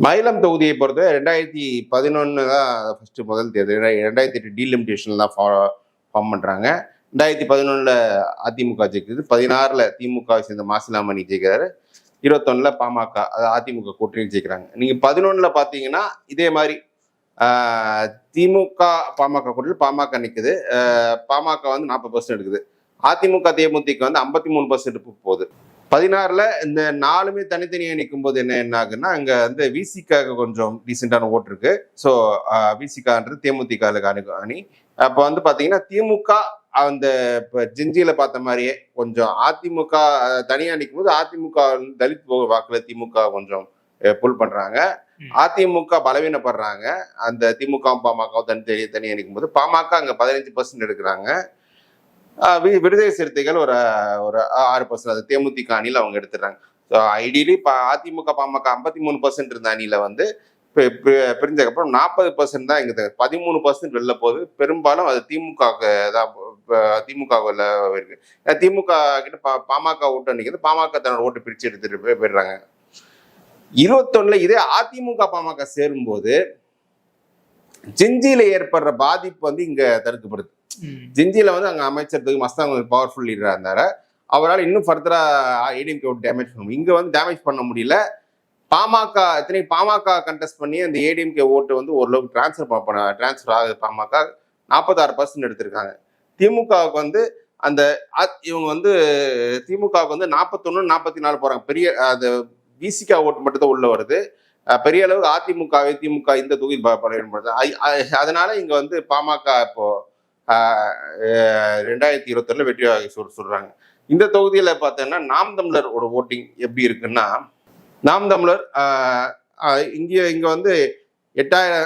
மயிலம் தொகுதியை பொறுத்த 2011 தான் ஃபர்ஸ்ட் முதல் தேர்தல். 2008 டீலிமிட்டேஷன் தான் ஃபார்ம் பண்றாங்க. 2011 அதிமுக ஜெயிக்குது. 16 திமுக சேர்ந்த மாசிலாமணி ஜெயிக்கிறாரு. 21 பாமக அதிமுக கூட்டணி ஜெயிக்கிறாங்க. நீங்க 11 பாத்தீங்கன்னா இதே மாதிரி திமுக பாமக கூட்டணி பாமக நிக்குது. பாமக வந்து 40% எடுக்குது. அதிமுக தேமுதிக வந்து 53% போகுது. 16 இந்த 4மே தனித்தனியாக நிற்கும் போது என்ன ஆகுன்னா அங்க வந்து விசிகாக கொஞ்சம் டீசெண்டான ஓட்டு இருக்கு. ஸோ விசிகான்றது தேமுதிக அணி. அப்போ வந்து பாத்தீங்கன்னா திமுக அந்த இப்போ ஜெஞ்சியில பார்த்த மாதிரியே கொஞ்சம் அதிமுக தனியா நிற்கும் போது அதிமுக தலித் வாக்குல திமுக கொஞ்சம் புல் பண்றாங்க. அதிமுக பலவீனப்படுறாங்க. அந்த திமுக பாமக தனியா நிற்கும் போது பாமக அங்க 15% எடுக்கிறாங்க. விடுதலை சிறுத்தைகள் ஒரு 6%, அது தேமுதிக அணியில் அவங்க எடுத்துடுறாங்க. ஸோ ஐடியலி அதிமுக பாமக 53% இருந்த அணியில வந்து பிரிஞ்சதுக்கப்புறம் 40% தான் இங்க 13% வெளில போகுது. பெரும்பாலும் அது திமுக தான் திமுக இருக்கு. திமுக கிட்ட பாமக ஓட்டு நிற்கிறது. பாமக தன்னோட ஓட்டு பிரிச்சு எடுத்துட்டு போயிடுறாங்க. 21 இதே அதிமுக பாமக சேரும்போது ஜெஞ்சியில ஏற்படுற பாதிப்பு வந்து இங்க தடுக்கப்படுது. ஜெஞ்சியில வந்து அங்க அமைச்சர் மஸ்தான் பவர்ஃபுல் லீடரா இருந்தாரு. அவரால் இன்னும் ஃபர்தரா ஏடிஎம்கே ஓட்டு டேமேஜ் பண்ண முடியும். இங்க வந்து டேமேஜ் பண்ண முடியல. பாமக கண்டெஸ்ட் பண்ணி அந்த ஏடிஎம்கே ஓட்டு வந்து ஓரளவுக்கு டிரான்ஸ்ஃபர் ஆகுது. பாமக 46% எடுத்திருக்காங்க. திமுகவுக்கு வந்து அந்த இவங்க வந்து திமுகவுக்கு வந்து 41, 44 போறாங்க. பெரிய அது விசிகா ஓட்டு மட்டும் தான் உள்ள வருது. பெரிய அளவுக்கு அதிமுகவை திமுக இந்த தொகுதி பயன்படுது. அதனால இங்க வந்து பாமக இப்போ 2021 வெற்றியாக சொல்றாங்க. இந்த தொகுதியில பார்த்தோம்னா நாம் தமிழர் ஒரு ஓட்டிங் எப்படி இருக்குன்னா, நாம் தமிழர் இங்க வந்து 8000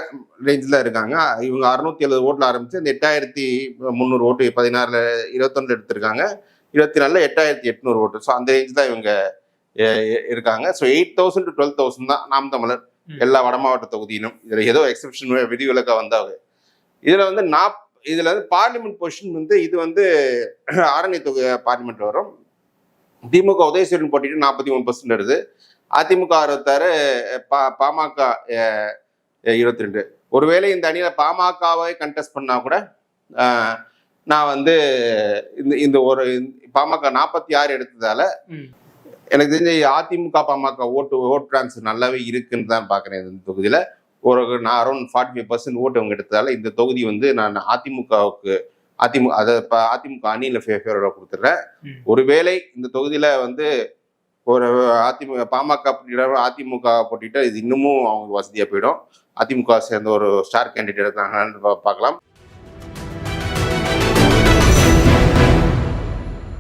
ரேஞ்சில் இருக்காங்க. இவங்க 670 ஓட்டுல ஆரம்பிச்சு இந்த 8300 ஓட்டு 16 21 எடுத்திருக்காங்க. 24 8800 ஓட்டு. ஸோ அந்த ரேஞ்ச் தான் இவங்க இருக்காங்க. ஸோ 8000 to 12,000 தான் நாம் தமிழர் எல்லா வட மாவட்ட தொகுதியிலும். இதுல ஏதோ எக்ஸெப்ஷன் விதிவிலக்கா வந்தாங்க. இதுல வந்து பார்லிமெண்ட் பொசிஷன் வந்து இது வந்து ஆரணி தொகுதி பார்லிமெண்ட் வரும். திமுக உதயசூரியன் போட்டிட்டு 43% வருது. அதிமுக 66, பாமக 22. ஒருவேளை இந்த அணியில பாமகவை கண்டெஸ்ட் பண்ணா கூட நான் வந்து இந்த ஒரு பாமக 46 எடுத்ததால எனக்கு தெரிஞ்ச அதிமுக பாமக ஓட்டு டிரான்ஸ்ஃபர் நல்லாவே இருக்குன்னு தான் பாக்குறேன். இந்த தொகுதியில நான் அரௌண்ட் 45% ஓட்டு அவங்க எடுத்ததால இந்த தொகுதி வந்து நான் அதிமுகவுக்கு அதிமுக அணியில ஃபேவரா கொடுத்துட்றேன். ஒருவேளை இந்த தொகுதியில வந்து ஒரு பாமக அதிமுக போட்டிட்டா இது இன்னமும் அவங்க வசதியா போயிடும். அதிமுக சேர்ந்த ஒரு ஸ்டார் கேண்டிடேட் இருக்காங்கன்னு பார்க்கலாம்.